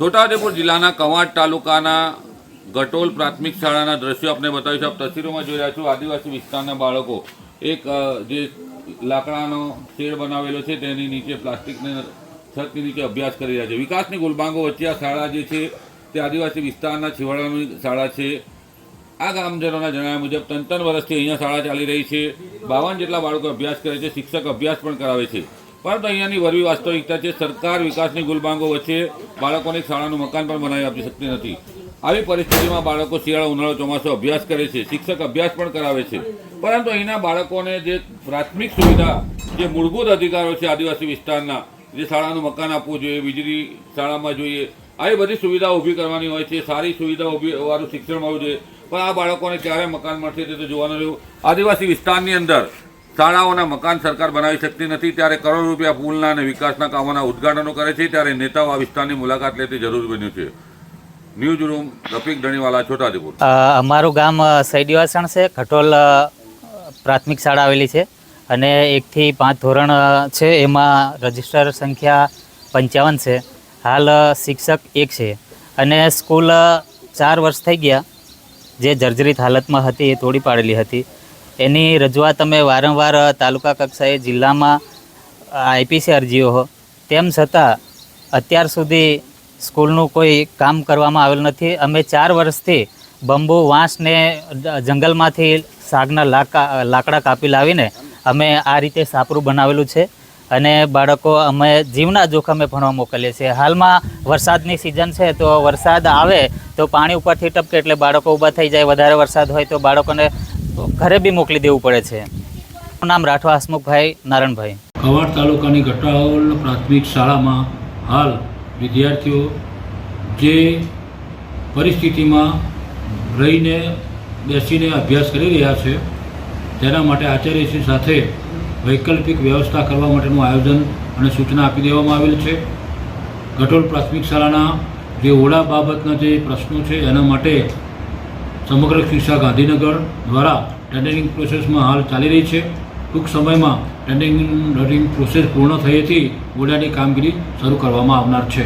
છોટાઉદેપુર જિલ્લાના કવાંટ તાલુકાના ગટોલ પ્રાથમિક શાળાના દ્રશ્યો આપણે બતાવીશું. આપ તસવીરોમાં જોઈ રહ્યા છો. આદિવાસી વિસ્તારના બાળકો એક જે લાકડાનો શેડ બનાવેલો છે તેની નીચે પ્લાસ્ટિકની છતની નીચે અભ્યાસ કરી રહ્યા છે. વિકાસની ગુલબાંગો વચ્ચે આ શાળા જે છે તે આદિવાસી વિસ્તારના છેવાડાની શાળા છે. આ ગ્રામજનોના જણાવ્યા મુજબ 3 વર્ષથી અહીંયા શાળા ચાલી રહી છે. 52 જેટલા બાળકો અભ્યાસ કરે છે. શિક્ષક અભ્યાસ પણ કરાવે છે. પરંતુ અહીંયાની વરવી વાસ્તવિકતા છે, સરકાર વિકાસની ગુલબાંગો વચ્ચે બાળકોને શાળાનું મકાન પણ બનાવી આપી શકતી નથી. આવી પરિસ્થિતિમાં બાળકો શિયાળા, ઉનાળો, ચોમાસો અભ્યાસ કરે છે. શિક્ષક અભ્યાસ પણ કરાવે છે. પરંતુ અહીંના બાળકોને જે પ્રાથમિક સુવિધા, જે મૂળભૂત અધિકારો છે આદિવાસી વિસ્તારના, જે શાળાનું મકાન આપવું જોઈએ, વીજળી શાળામાં જોઈએ, આવી બધી સુવિધાઓ ઊભી કરવાની હોય છે. સારી સુવિધાઓ વાળું શિક્ષણ મળવું જોઈએ. પણ આ બાળકોને ક્યારે મકાન મળશે તે તો જોવાનું રહ્યું. આદિવાસી વિસ્તારની અંદર શાળાઓના મકાન સરકાર બનાવી શકતી નથી, ત્યારે કરોડ રૂપિયા પુલના અને વિકાસના કામોના ઉદ્ઘાટનો કરે છે, ત્યારે નેતાઓ આ વિસ્તારની મુલાકાત લે તે જરૂરી બન્યું છે. News room, Rafiq Dhaniwala, Chhotaudepur. અમારું ગામ સૈડીવાસણ છે. ઘટોલ પ્રાથમિક શાળા આવેલી છે અને 1 થી 5 ધોરણ છે. એમાં રજિસ્ટર સંખ્યા 55 છે. હાલ શિક્ષક 1 છે અને સ્કૂલ 4 વર્ષ થઈ ગયા. જે જર્જરિત હાલતમાં હતી એ તોડી પાડેલી હતી. એની રજૂઆત અમે વારંવાર તાલુકા કક્ષાએ, જિલ્લામાં આપી છે અરજીઓ. તેમ છતાં અત્યાર સુધી સ્કૂલનું કોઈ કામ કરવામાં આવેલ નથી. અમે 4 વર્ષથી બંબુ, વાંસને જંગલમાંથી સાગના લાકડા કાપી લાવીને અમે આ રીતે સાપરું બનાવેલું છે અને બાળકો અમે જીવના જોખમે ભણવા મોકલીએ છીએ. હાલમાં વરસાદની સિઝન છે તો વરસાદ આવે તો પાણી ઉપરથી ટપકે એટલે બાળકો ઊભા થઈ જાય. વધારે વરસાદ હોય તો બાળકોને ઘરે બી મોકલી દેવું પડે છે. મારું નામ રાઠવા હસમુખભાઈ નારણભાઈ. કવાંટ તાલુકાની ગટોલ પ્રાથમિક શાળામાં હાલ વિદ્યાર્થીઓ જે પરિસ્થિતિમાં રહીને બેસીને અભ્યાસ કરી રહ્યા છે તેના માટે આચાર્યશ્રી સાથે વૈકલ્પિક વ્યવસ્થા કરવા માટેનું આયોજન અને સૂચના આપી દેવામાં આવેલ છે. ગટોલ પ્રાથમિક શાળાના જે ઓરડા બાબતના જે પ્રશ્નો છે એના માટે સમગ્ર શિક્ષા ગાંધીનગર દ્વારા ટેન્ડરિંગ પ્રોસેસમાં હાલ ચાલી રહી છે. ટૂંક સમયમાં ટેન્ડરિંગ પ્રોસેસ પૂર્ણ થયેથી ઓરડાની કામગીરી શરૂ કરવામાં આવનાર છે.